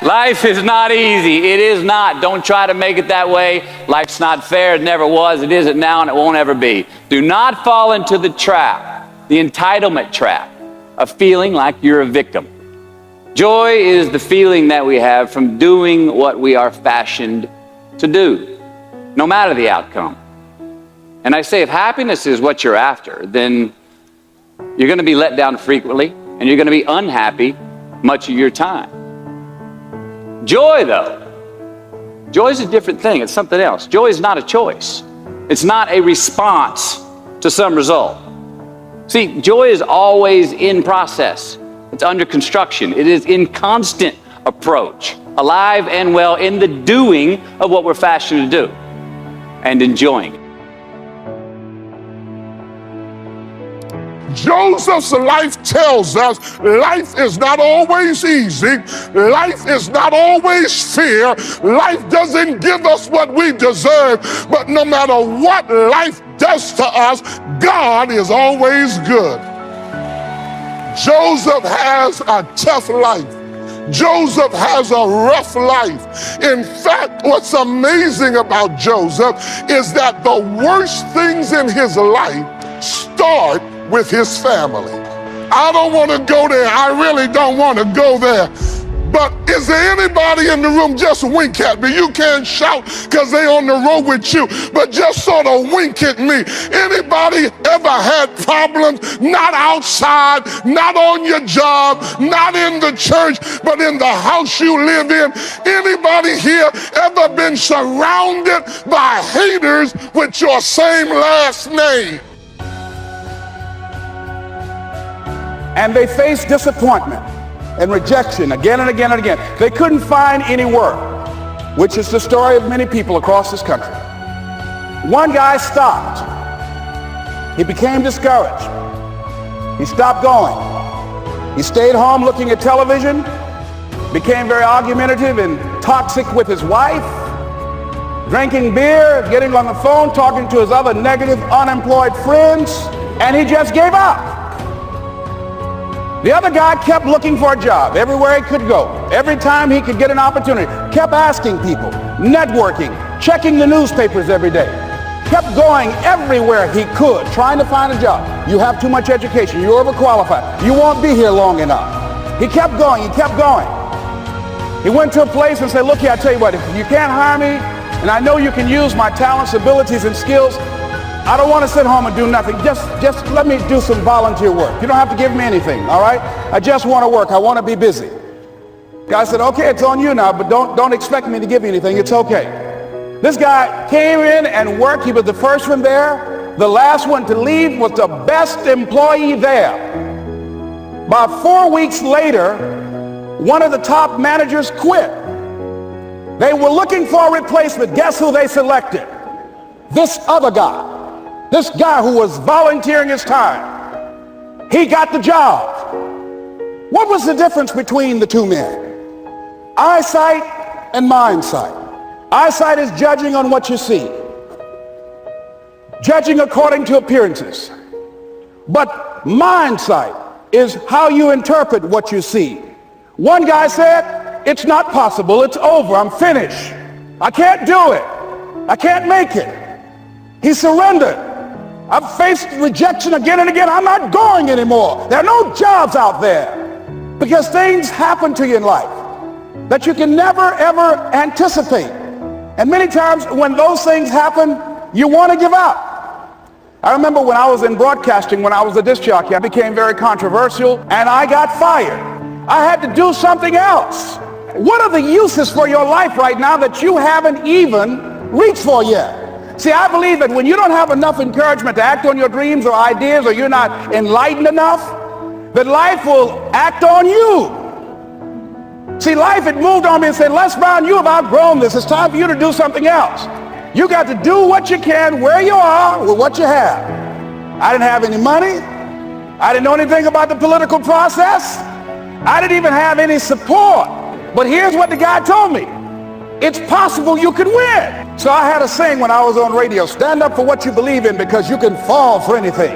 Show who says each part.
Speaker 1: Life is not easy. It is not. Don't try to make it that way. Life's not fair. It never was. It isn't now, and it won't ever be. Do not fall into the trap, the entitlement trap, of feeling like you're a victim. Joy is the feeling that we have from doing what we are fashioned to do, no matter the outcome. And I say, if happiness is what you're after, then you're going to be let down frequently, and you're going to be unhappy much of your time. Joy, though, joy is a different thing. It's something else. Joy is not a choice. It's not a response to some result. See, joy is always in process. It's under construction. It is in constant approach, alive and well in the doing of what we're fashioned to do and enjoying it.
Speaker 2: Joseph's life tells us life is not always easy. Life is not always fair. Life doesn't give us what we deserve. But no matter what life does to us, God is always good. Joseph has a tough life. Joseph has a rough life. In fact, what's amazing about Joseph is that the worst things in his life start with his family. I don't want to go there. I really don't want to go there. But is there anybody in the room? Just wink at me. You can't shout because they're on the road with you, but just sort of wink at me. Anybody ever had problems? Not outside, not on your job, not in the church, but in the house you live in? Anybody here ever been surrounded by haters with your same last name?
Speaker 3: And they faced disappointment and rejection again and again and again. They couldn't find any work, which is the story of many people across this country. One guy stopped. He became discouraged. He stopped going. He stayed home looking at television, became very argumentative and toxic with his wife, drinking beer, getting on the phone, talking to his other negative, unemployed friends, and he just gave up. The other guy kept looking for a job everywhere he could go. Every time he could get an opportunity, kept asking people, networking, checking the newspapers every day, kept going everywhere he could, trying to find a job. You have too much education. You're overqualified. You won't be here long enough. He kept going. He kept going. He went to a place and said, look here, I tell you what, if you can't hire me, and I know you can use my talents, abilities, and skills, I don't want to sit home and do nothing. Just let me do some volunteer work. You don't have to give me anything, all right? I just want to work. I want to be busy. Guy said, okay, it's on you now, but don't expect me to give you anything. It's okay. This guy came in and worked. He was the first one there. The last one to leave was the best employee there. About 4 weeks later, one of the top managers quit. They were looking for a replacement. Guess who they selected? This other guy. This guy who was volunteering his time. He got the job. What was the difference between the two men? Eyesight and mindsight. Eyesight is judging on what you see, judging according to appearances. But mindsight is how you interpret what you see. One guy said, it's not possible, it's over, I'm finished. I can't do it. I can't make it. He surrendered. I've faced rejection again and again. I'm not going anymore. There are no jobs out there because things happen to you in life that you can never, ever anticipate. And many times when those things happen, you want to give up. I remember when I was in broadcasting, when I was a disc jockey, I became very controversial and I got fired. I had to do something else. What are the uses for your life right now that you haven't even reached for yet? See, I believe that when you don't have enough encouragement to act on your dreams or ideas, or you're not enlightened enough, that life will act on you. See, life had moved on me and said, Les Brown, you have outgrown this. It's time for you to do something else. You got to do what you can where you are with what you have. I didn't have any money. I didn't know anything about the political process. I didn't even have any support. But here's what the guy told me. It's possible you can win. So I had a saying when I was on radio, stand up for what you believe in because you can fall for anything.